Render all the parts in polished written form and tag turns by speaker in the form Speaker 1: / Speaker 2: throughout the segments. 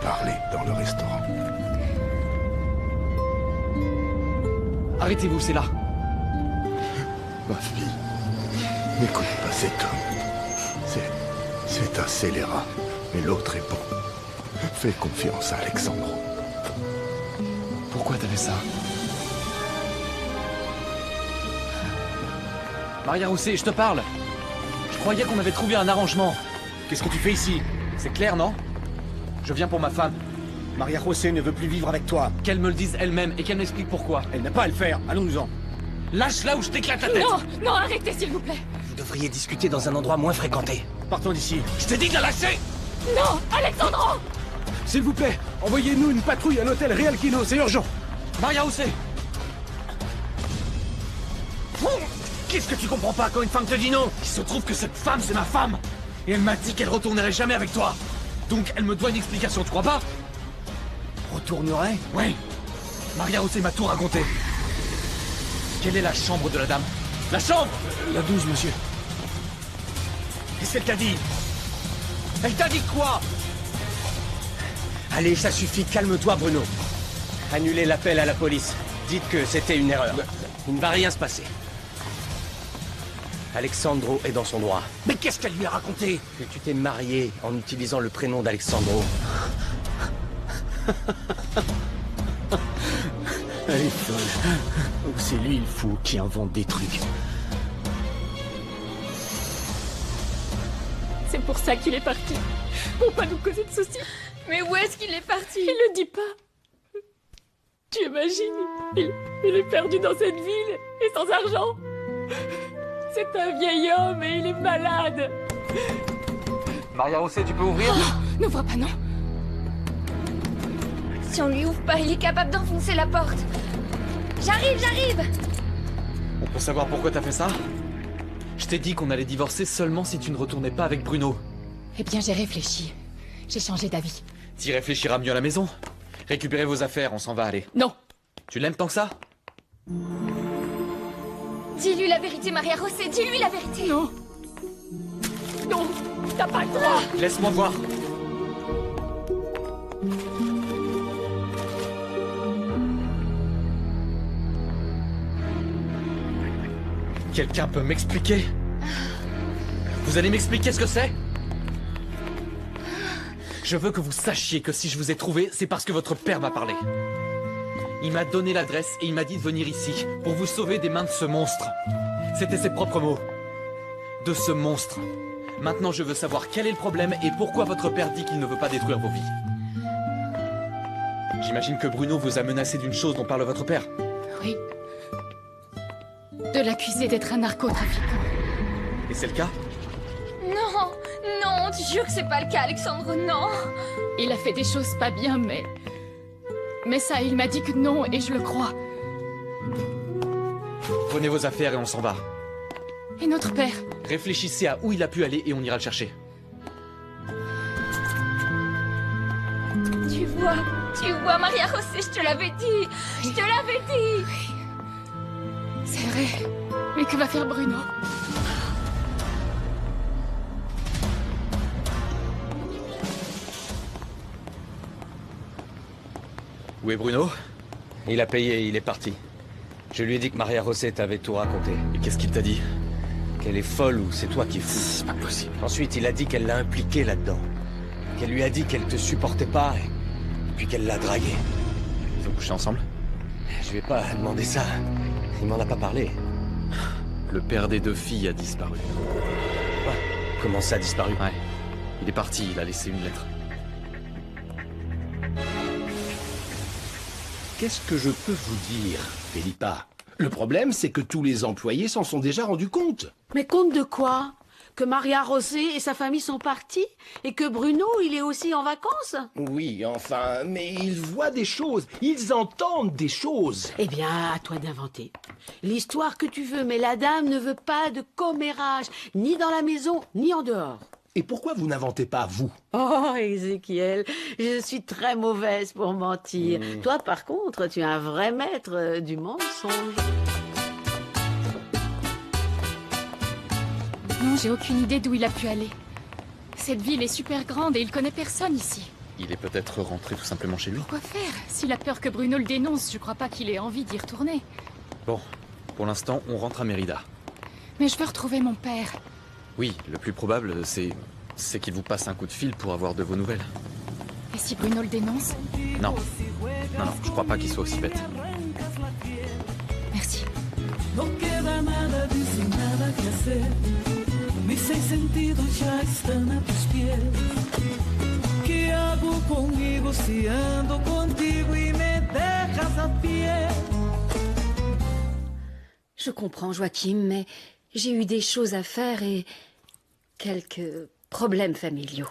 Speaker 1: parler dans le restaurant.
Speaker 2: Arrêtez-vous, c'est là.
Speaker 1: Ma fille, n'écoute pas cet homme. C'est un scélérat, mais l'autre est bon. Fais confiance à Alexandro.
Speaker 2: Pourquoi t'as fait ça? Maria José, je te parle. Je croyais qu'on avait trouvé un arrangement. Qu'est-ce que tu fais ici? C'est clair, non? Je viens pour ma femme.
Speaker 3: Maria José ne veut plus vivre avec toi.
Speaker 2: Qu'elle me le dise elle-même et qu'elle m'explique pourquoi.
Speaker 3: Elle n'a pas à le faire, allons-nous-en.
Speaker 2: Lâche-la ou je t'éclate la tête!
Speaker 4: Non, non, arrêtez s'il vous plaît.
Speaker 5: Vous devriez discuter dans un endroit moins fréquenté.
Speaker 3: Partons d'ici.
Speaker 2: Je t'ai dit de la lâcher!
Speaker 4: Non, Alexandro!
Speaker 3: S'il vous plaît, envoyez-nous une patrouille à l'hôtel Real Kino, c'est urgent.
Speaker 2: Maria José! Qu'est-ce que tu comprends pas quand une femme te dit non? Il se trouve que cette femme, c'est ma femme! Et elle m'a dit qu'elle retournerait jamais avec toi! Donc elle me doit une explication, tu crois pas?
Speaker 3: Retournerait?
Speaker 2: Oui! Maria José m'a tout raconté. Quelle est la chambre de la dame? La chambre!
Speaker 3: La 12, monsieur.
Speaker 2: Qu'est-ce qu'elle t'a dit? Elle t'a dit quoi?
Speaker 5: Allez, ça suffit, calme-toi, Bruno. Annulez l'appel à la police. Dites que c'était une erreur. Il ne va rien se passer. Alexandro est dans son droit.
Speaker 2: Mais qu'est-ce qu'elle lui a raconté?
Speaker 5: Que tu t'es marié en utilisant le prénom d'Alexandro.
Speaker 3: Elle est folle. Ou c'est lui le fou qui invente des trucs.
Speaker 4: C'est pour ça qu'il est parti. Pour pas nous causer de soucis.
Speaker 6: Mais où est-ce qu'il est parti?
Speaker 4: Il le dit pas. Tu imagines? Il est perdu dans cette ville et sans argent. C'est un vieil homme et il est malade.
Speaker 2: Maria José, tu peux ouvrir?
Speaker 4: N'ouvre pas, non.
Speaker 6: Si on lui ouvre pas, il est capable d'enfoncer la porte. J'arrive!
Speaker 2: On peut savoir pourquoi t'as fait ça? Je t'ai dit qu'on allait divorcer seulement si tu ne retournais pas avec Bruno.
Speaker 4: Eh bien, j'ai réfléchi. J'ai changé d'avis.
Speaker 2: T'y réfléchiras mieux à la maison. Récupérez vos affaires, on s'en va aller.
Speaker 4: Non.
Speaker 2: Tu l'aimes tant que ça?
Speaker 6: Dis-lui la vérité, Maria José, dis-lui la vérité.
Speaker 4: Non. Non, t'as pas le droit.
Speaker 2: Laisse-moi voir. Quelqu'un peut m'expliquer? Vous allez m'expliquer ce que c'est? Je veux que vous sachiez que si je vous ai trouvé, c'est parce que votre père m'a parlé. Il m'a donné l'adresse et il m'a dit de venir ici pour vous sauver des mains de ce monstre. C'était ses propres mots. De ce monstre. Maintenant, je veux savoir quel est le problème et pourquoi votre père dit qu'il ne veut pas détruire vos vies. J'imagine que Bruno vous a menacé d'une chose dont parle votre père.
Speaker 4: Oui. De l'accuser d'être un narcotrafiquant.
Speaker 2: Et c'est le cas?
Speaker 6: Non, non, tu jures que c'est pas le cas, Alexandre, non.
Speaker 4: Il a fait des choses pas bien, mais... Mais ça, il m'a dit que non, et je le crois.
Speaker 2: Prenez vos affaires et on s'en va.
Speaker 4: Et notre père?
Speaker 2: Réfléchissez à où il a pu aller et on ira le chercher.
Speaker 6: Tu vois, Maria José, je te l'avais dit. Je te l'avais dit.
Speaker 4: C'est vrai. Mais que va faire Bruno?
Speaker 2: Où est Bruno?
Speaker 5: Il a payé, il est parti. Je lui ai dit que Maria José t'avait tout raconté.
Speaker 2: Et qu'est-ce qu'il t'a dit?
Speaker 5: Qu'elle est folle ou c'est toi qui es fou.
Speaker 2: C'est pas possible.
Speaker 5: Ensuite, il a dit qu'elle l'a impliqué là-dedans. Qu'elle lui a dit qu'elle te supportait pas et puis qu'elle l'a dragué.
Speaker 2: Ils ont couché ensemble?
Speaker 5: Je vais pas demander ça. Il m'en a pas parlé.
Speaker 2: Le père des deux filles a disparu.
Speaker 5: Comment ça a disparu?
Speaker 2: Ouais. Il est parti, il a laissé une lettre.
Speaker 7: Qu'est-ce que je peux vous dire, Felipa? Le problème, c'est que tous les employés s'en sont déjà rendus compte.
Speaker 8: Mais compte de quoi? Que Maria José et sa famille sont partis? Et que Bruno, il est aussi en vacances?
Speaker 7: Oui, enfin, mais ils voient des choses, ils entendent des choses.
Speaker 8: Eh bien, à toi d'inventer. L'histoire que tu veux, mais la dame ne veut pas de commérage, ni dans la maison, ni en dehors.
Speaker 7: Et pourquoi vous n'inventez pas, vous?
Speaker 8: Oh, Ézéchiel, je suis très mauvaise pour mentir. Toi, par contre, tu es un vrai maître du mensonge.
Speaker 4: Non, j'ai aucune idée d'où il a pu aller. Cette ville est super grande et il connaît personne ici.
Speaker 2: Il est peut-être rentré tout simplement chez lui.
Speaker 4: Quoi faire? S'il a peur que Bruno le dénonce, je crois pas qu'il ait envie d'y retourner.
Speaker 2: Bon, pour l'instant, on rentre à Mérida.
Speaker 4: Mais je veux retrouver mon père.
Speaker 2: Oui, le plus probable, c'est qu'il vous passe un coup de fil pour avoir de vos nouvelles.
Speaker 4: Et si Bruno le dénonce?
Speaker 2: Non. Non, je crois pas qu'il soit aussi bête.
Speaker 4: Merci.
Speaker 9: No queda nada de sin nada que hacer. Mis 6 sentidos ya están a tus pies. ¿Qué hago conmigo si ando contigo y me dejas a pie?
Speaker 8: Je comprends, Joachim, mais j'ai eu des choses à faire et quelques problèmes familiaux.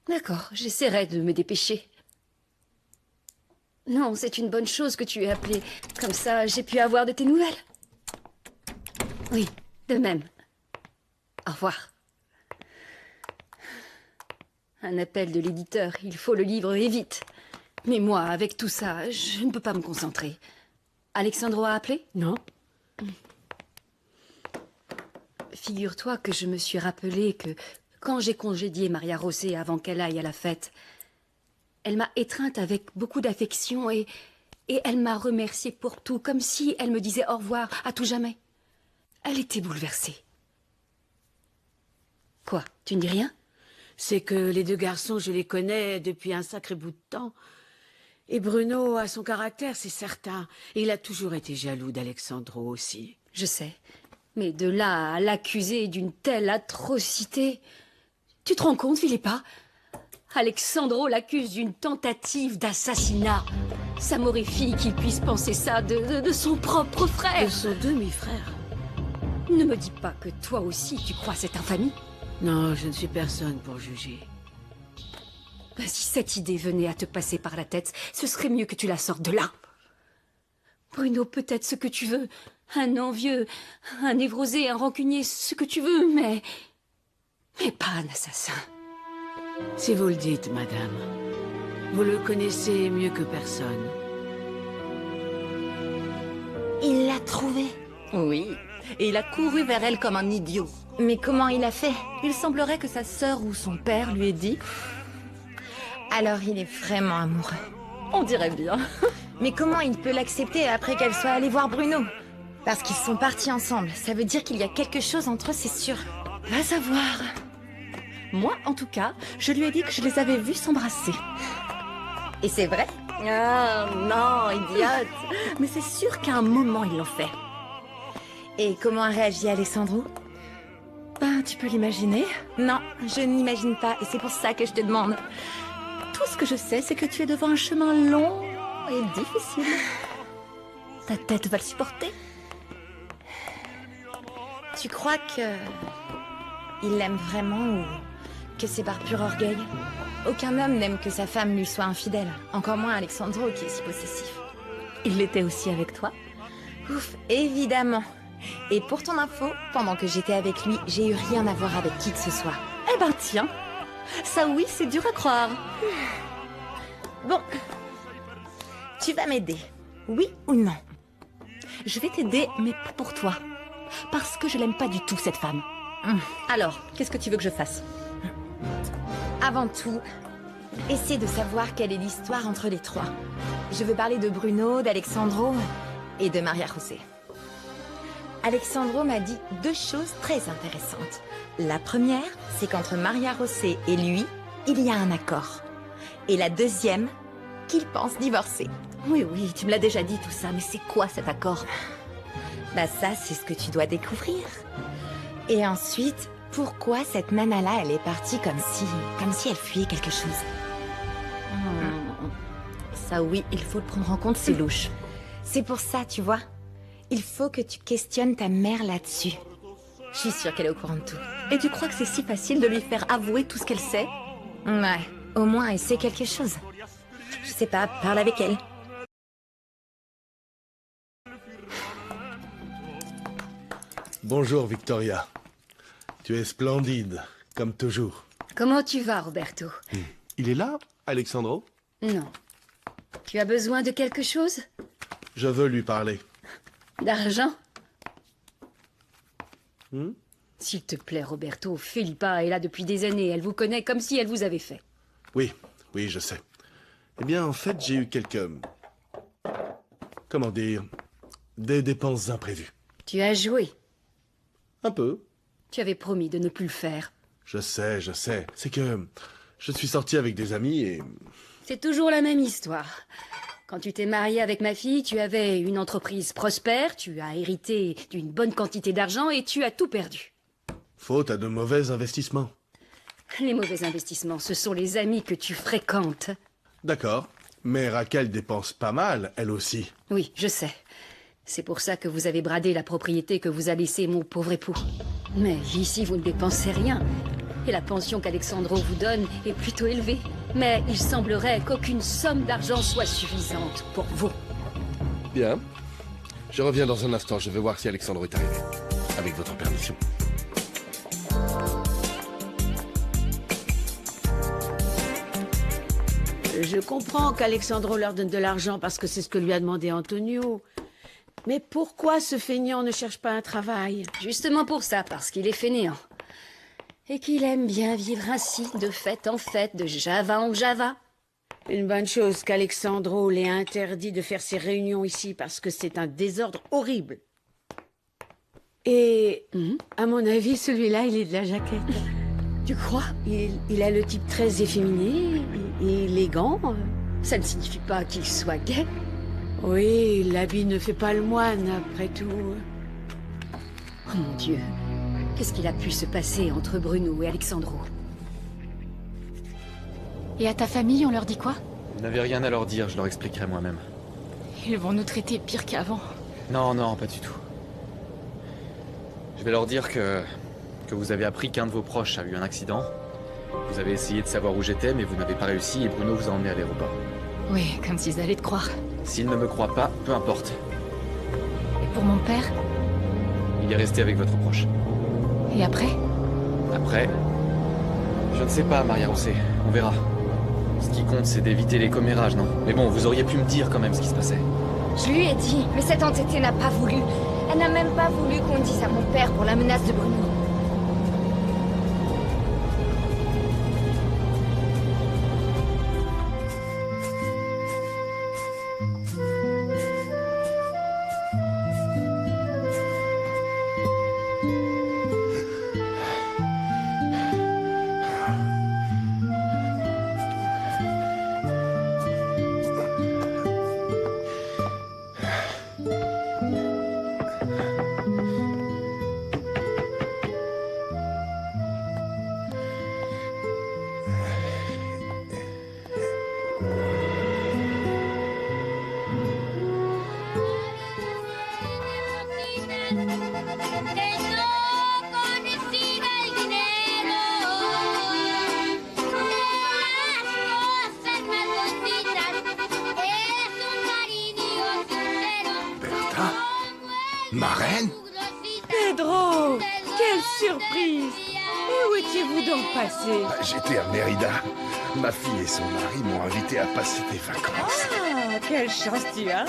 Speaker 8: D'accord, j'essaierai de me dépêcher. Non, c'est une bonne chose que tu aies appelé. Comme ça, j'ai pu avoir de tes nouvelles. Oui, de même. Au revoir. Un appel de l'éditeur, il faut le livre et vite. Mais moi, avec tout ça, je ne peux pas me concentrer. Alexandro a appelé?
Speaker 10: Non.
Speaker 8: Figure-toi que je me suis rappelé que quand j'ai congédié Maria Rosé avant qu'elle aille à la fête, elle m'a étreinte avec beaucoup d'affection et elle m'a remerciée pour tout, comme si elle me disait au revoir à tout jamais. Elle était bouleversée. Quoi, tu ne dis rien?
Speaker 10: C'est que les deux garçons, je les connais depuis un sacré bout de temps. Et Bruno a son caractère, c'est certain. Et il a toujours été jaloux d'Alexandro aussi.
Speaker 8: Je sais. Mais de là à l'accuser d'une telle atrocité... Tu te rends compte, Philippa? Alexandro l'accuse d'une tentative d'assassinat. Ça m'horrifie qu'il puisse penser ça de son propre frère.
Speaker 10: De son demi-frère.
Speaker 8: Ne me dis pas que toi aussi tu crois cette infamie.
Speaker 10: Non, je ne suis personne pour juger.
Speaker 8: Si cette idée venait à te passer par la tête, ce serait mieux que tu la sortes de là. Bruno peut être ce que tu veux. Un envieux, un névrosé, un rancunier, ce que tu veux, mais pas un assassin.
Speaker 10: Si vous le dites, madame, vous le connaissez mieux que personne.
Speaker 6: Il l'a trouvée.
Speaker 11: Oui, et il a couru vers elle comme un idiot.
Speaker 6: Mais comment il a fait?
Speaker 11: Il semblerait que sa sœur ou son père lui ait dit...
Speaker 6: Alors il est vraiment amoureux.
Speaker 11: On dirait bien.
Speaker 6: Mais comment il peut l'accepter après qu'elle soit allée voir Bruno? Parce qu'ils sont partis ensemble. Ça veut dire qu'il y a quelque chose entre eux, c'est sûr.
Speaker 11: Va savoir. Moi, en tout cas, je lui ai dit que je les avais vus s'embrasser.
Speaker 6: Et c'est vrai?
Speaker 11: Ah, non, idiote. Mais c'est sûr qu'à un moment, ils l'ont fait.
Speaker 6: Et comment a réagi Alessandro?
Speaker 11: Ben, tu peux l'imaginer.
Speaker 6: Non, je n'imagine pas, et c'est pour ça que je te demande.
Speaker 11: Tout ce que je sais, c'est que tu es devant un chemin long et difficile. Ta tête va le supporter.
Speaker 6: Tu crois que... il l'aime vraiment ou que c'est par pur orgueil? Aucun homme n'aime que sa femme lui soit infidèle. Encore moins Alexandro qui est si possessif.
Speaker 11: Il l'était aussi avec toi?
Speaker 6: Ouf, évidemment. Et pour ton info, pendant que j'étais avec lui, j'ai eu rien à voir avec qui que ce soit.
Speaker 11: Eh ben tiens, ça oui, c'est dur à croire.
Speaker 6: Bon, tu vas m'aider, oui ou non?
Speaker 11: Je vais t'aider, mais pas pour toi. Parce que je l'aime pas du tout, cette femme. Alors, qu'est-ce que tu veux que je fasse?
Speaker 6: Avant tout, essaie de savoir quelle est l'histoire entre les trois. Je veux parler de Bruno, d'Alexandro et de Maria José. Alexandro m'a dit deux choses très intéressantes. La première, c'est qu'entre Maria José et lui, il y a un accord. Et la deuxième, qu'il pense divorcer.
Speaker 11: Oui, tu me l'as déjà dit tout ça, mais c'est quoi cet accord?
Speaker 6: Bah ça, c'est ce que tu dois découvrir. Et ensuite, pourquoi cette nana-là, elle est partie comme si elle fuyait quelque chose?
Speaker 11: Ça oui, il faut le prendre en compte, c'est louche.
Speaker 6: C'est pour ça, tu vois. Il faut que tu questionnes ta mère là-dessus. Je suis sûre qu'elle est au courant de tout.
Speaker 11: Et tu crois que c'est si facile de lui faire avouer tout ce qu'elle sait?
Speaker 6: Ouais, au moins elle sait quelque chose. Je sais pas, parle avec elle.
Speaker 1: Bonjour, Victoria. Tu es splendide, comme toujours.
Speaker 8: Comment tu vas, Roberto?
Speaker 1: Il est là, Alexandro?
Speaker 8: Non. Tu as besoin de quelque chose?
Speaker 1: Je veux lui parler.
Speaker 8: D'argent? S'il te plaît, Roberto, Felipa est là depuis des années. Elle vous connaît comme si elle vous avait fait.
Speaker 1: Oui, je sais. Eh bien, en fait, j'ai eu quelques... Comment dire... Des dépenses imprévues.
Speaker 8: Tu as joué.
Speaker 1: Un peu.
Speaker 8: Tu avais promis de ne plus le faire.
Speaker 1: Je sais. C'est que... Je suis sorti avec des amis et...
Speaker 8: C'est toujours la même histoire. Quand tu t'es marié avec ma fille, tu avais une entreprise prospère, tu as hérité d'une bonne quantité d'argent et tu as tout perdu.
Speaker 1: Faute à de mauvais investissements.
Speaker 8: Les mauvais investissements, ce sont les amis que tu fréquentes.
Speaker 1: D'accord. Mais Raquel dépense pas mal, elle aussi.
Speaker 8: Oui, je sais. C'est pour ça que vous avez bradé la propriété que vous a laissée mon pauvre époux. Mais ici, vous ne dépensez rien. Et la pension qu'Alexandro vous donne est plutôt élevée. Mais il semblerait qu'aucune somme d'argent soit suffisante pour vous.
Speaker 1: Bien. Je reviens dans un instant. Je vais voir si Alexandro est arrivé. Avec votre permission.
Speaker 10: Je comprends qu'Alexandro leur donne de l'argent parce que c'est ce que lui a demandé Antonio. Mais pourquoi ce feignant ne cherche pas un travail?
Speaker 8: Justement pour ça, parce qu'il est fainéant. Et qu'il aime bien vivre ainsi, de fête en fête, de Java en Java.
Speaker 10: Une bonne chose qu'Alexandro l'ait interdit de faire ses réunions ici parce que c'est un désordre horrible. Et, à mon avis, celui-là, il est de la jaquette.
Speaker 8: Tu crois?
Speaker 10: Il a le type très efféminé, élégant.
Speaker 8: Ça ne signifie pas qu'il soit gai.
Speaker 10: Oui, l'habit ne fait pas le moine, après tout.
Speaker 8: Oh mon Dieu. Qu'est-ce qu'il a pu se passer entre Bruno et Alexandro?
Speaker 4: Et à ta famille, on leur dit quoi?
Speaker 2: Vous n'avez rien à leur dire, je leur expliquerai moi-même.
Speaker 4: Ils vont nous traiter pire qu'avant.
Speaker 2: Non, pas du tout. Je vais leur dire que vous avez appris qu'un de vos proches a eu un accident. Vous avez essayé de savoir où j'étais, mais vous n'avez pas réussi et Bruno vous a emmené à l'aéroport.
Speaker 4: Oui, comme s'ils allaient te croire.
Speaker 2: S'ils ne me croient pas, peu importe.
Speaker 4: Et pour mon père?
Speaker 2: Il est resté avec votre proche.
Speaker 4: Et après?
Speaker 2: Après, je ne sais pas, Maria José. On verra. Ce qui compte, c'est d'éviter les commérages, non? Mais bon, vous auriez pu me dire quand même ce qui se passait.
Speaker 6: Je lui ai dit, mais cette entêtée n'a pas voulu. Elle n'a même pas voulu qu'on dise à mon père pour la menace de Bruno.
Speaker 1: Ma reine?
Speaker 10: Pedro! Quelle surprise! Et où étiez-vous donc passé?
Speaker 1: J'étais à Mérida. Ma fille et son mari m'ont invité à passer des vacances.
Speaker 10: Ah, quelle chance tu as!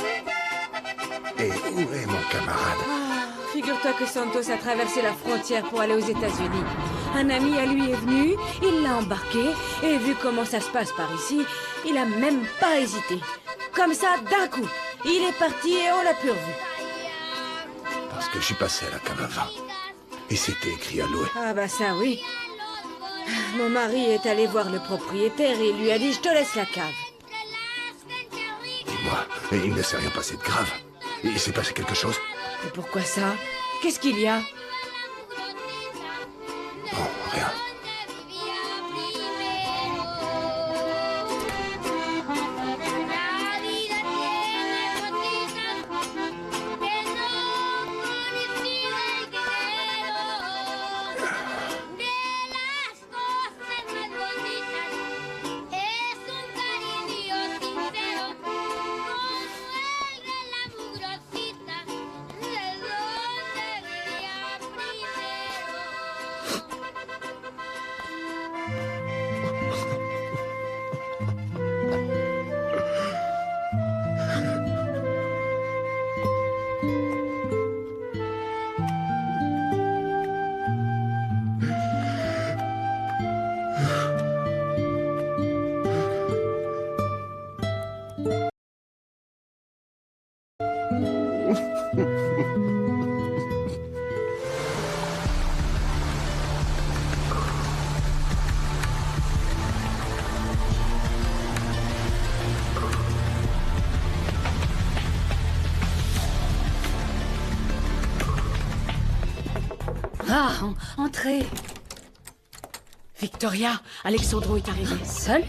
Speaker 1: Et où est mon camarade?
Speaker 10: Figure-toi que Santos a traversé la frontière pour aller aux États-Unis. Un ami à lui est venu, il l'a embarqué, et vu comment ça se passe par ici, il a même pas hésité. Comme ça, d'un coup, il est parti et on l'a plus revu.
Speaker 1: Parce que je suis passé à la cave à vin. Et c'était écrit à louer.
Speaker 10: Ah bah ça oui. Mon mari est allé voir le propriétaire et il lui a dit « Je te laisse la cave ».
Speaker 1: Dis-moi, il ne s'est rien passé de grave. Il s'est passé quelque chose?
Speaker 10: Et pourquoi ça? Qu'est-ce qu'il y a?
Speaker 1: Non, rien.
Speaker 8: Ah, entrez.
Speaker 10: Victoria, Alexandro est arrivé.
Speaker 8: Seul?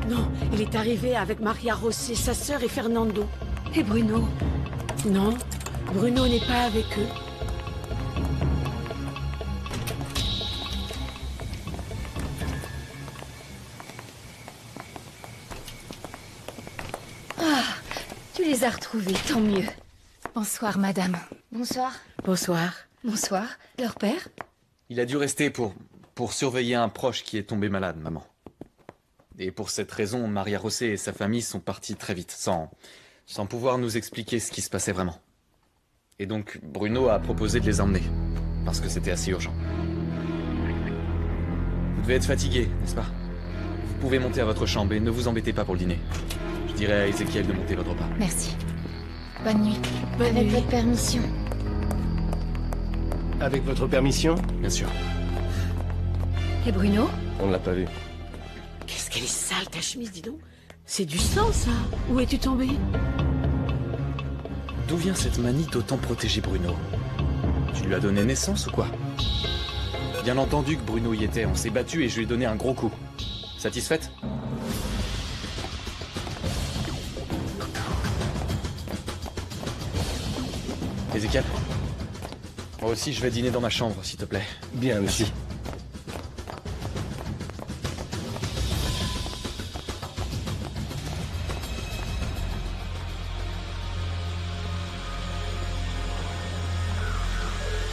Speaker 10: Non, il est arrivé avec Maria José, sa sœur et Fernando.
Speaker 8: Et Bruno?
Speaker 10: Non, Bruno n'est pas avec eux.
Speaker 8: Ah, tu les as retrouvés, tant mieux.
Speaker 6: Bonsoir, madame.
Speaker 8: Bonsoir.
Speaker 10: Bonsoir.
Speaker 8: Bonsoir. Leur père?
Speaker 2: Il a dû rester pour surveiller un proche qui est tombé malade, maman. Et pour cette raison, Maria José et sa famille sont partis très vite, sans pouvoir nous expliquer ce qui se passait vraiment. Et donc, Bruno a proposé de les emmener, parce que c'était assez urgent. Vous devez être fatigué, n'est-ce pas? Vous pouvez monter à votre chambre et ne vous embêtez pas pour le dîner. Je dirai à Ézéchiel de monter votre repas.
Speaker 6: Merci. Bonne nuit.
Speaker 8: Avec votre permission.
Speaker 7: Avec votre permission?
Speaker 2: Bien sûr.
Speaker 8: Et Bruno?
Speaker 5: On ne l'a pas vu.
Speaker 10: Qu'est-ce qu'elle est sale, ta chemise, dis donc. C'est du sang, ça. Où es-tu tombé?
Speaker 2: D'où vient cette manie d'autant protéger Bruno? Tu lui as donné naissance ou quoi? Bien entendu que Bruno y était, on s'est battu et je lui ai donné un gros coup. Satisfaite? Ézéchiel? Moi aussi je vais dîner dans ma chambre, s'il te plaît.
Speaker 7: Bien, monsieur.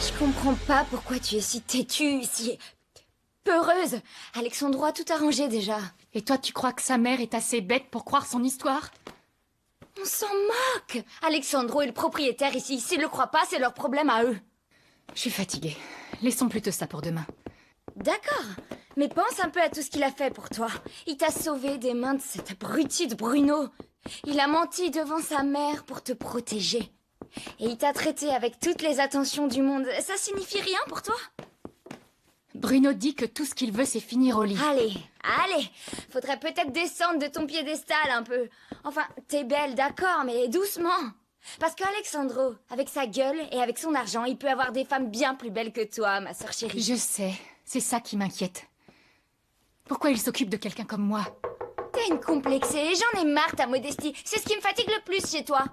Speaker 6: Je comprends pas pourquoi tu es si têtue, si peureuse. Alexandro a tout arrangé déjà.
Speaker 11: Et toi, tu crois que sa mère est assez bête pour croire son histoire?
Speaker 6: On s'en moque. Alexandro est le propriétaire ici. S'ils le croient pas, c'est leur problème à eux.
Speaker 11: Je suis fatiguée. Laissons plutôt ça pour demain.
Speaker 6: D'accord. Mais pense un peu à tout ce qu'il a fait pour toi. Il t'a sauvé des mains de cet abruti de Bruno. Il a menti devant sa mère pour te protéger. Et il t'a traité avec toutes les attentions du monde. Ça signifie rien pour toi?
Speaker 11: Bruno dit que tout ce qu'il veut, c'est finir au lit.
Speaker 6: Allez. Faudrait peut-être descendre de ton piédestal un peu. Enfin, t'es belle, d'accord, mais doucement. Parce qu'Alexandro, avec sa gueule et avec son argent, il peut avoir des femmes bien plus belles que toi, ma sœur chérie.
Speaker 11: Je sais. C'est ça qui m'inquiète. Pourquoi il s'occupe de quelqu'un comme moi?
Speaker 6: T'es une complexée, j'en ai marre ta modestie. C'est ce qui me fatigue le plus chez toi.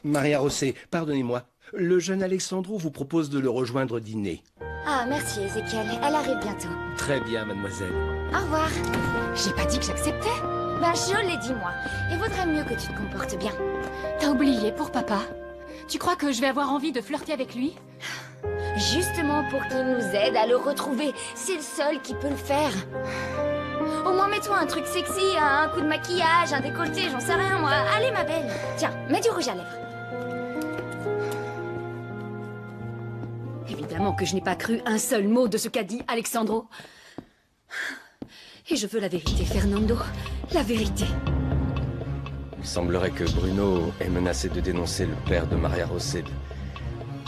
Speaker 7: Maria José, pardonnez-moi. Le jeune Alexandro vous propose de le rejoindre dîner.
Speaker 6: Ah, merci Ézéchiel, elle arrive bientôt.
Speaker 7: Très bien, mademoiselle.
Speaker 6: Au revoir.
Speaker 11: J'ai pas dit que j'acceptais.
Speaker 6: Ben, je l'ai dit, moi. Il vaudrait mieux que tu te comportes bien.
Speaker 11: T'as oublié pour papa. Tu crois que je vais avoir envie de flirter avec lui?
Speaker 6: Justement pour qu'il nous aide à le retrouver. C'est le seul qui peut le faire. Au moins, mets-toi un truc sexy, un coup de maquillage, un décolleté, j'en sais rien, moi. Allez, ma belle. Tiens, mets du rouge à lèvres.
Speaker 8: Évidemment que je n'ai pas cru un seul mot de ce qu'a dit Alexandro. Et je veux la vérité, Fernando. La vérité.
Speaker 5: Il semblerait que Bruno ait menacé de dénoncer le père de Maria José,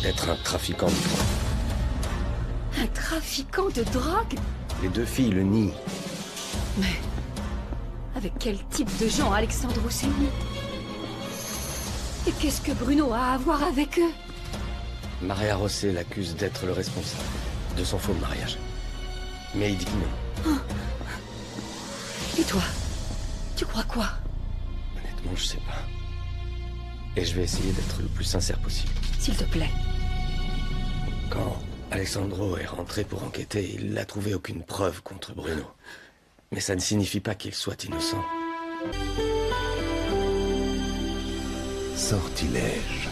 Speaker 5: d'être un trafiquant de drogue.
Speaker 8: Un trafiquant de drogue?
Speaker 5: Les deux filles le nient.
Speaker 8: Mais avec quel type de gens Alexandro s'est mis? Et qu'est-ce que Bruno a à voir avec eux?
Speaker 5: Maria José l'accuse d'être le responsable de son faux mariage. Mais il dit que non.
Speaker 8: Et toi? Tu crois quoi?
Speaker 5: Honnêtement, je sais pas. Et je vais essayer d'être le plus sincère possible.
Speaker 8: S'il te plaît.
Speaker 5: Quand Alexandro est rentré pour enquêter, il n'a trouvé aucune preuve contre Bruno. Mais ça ne signifie pas qu'il soit innocent.
Speaker 1: Sortilège.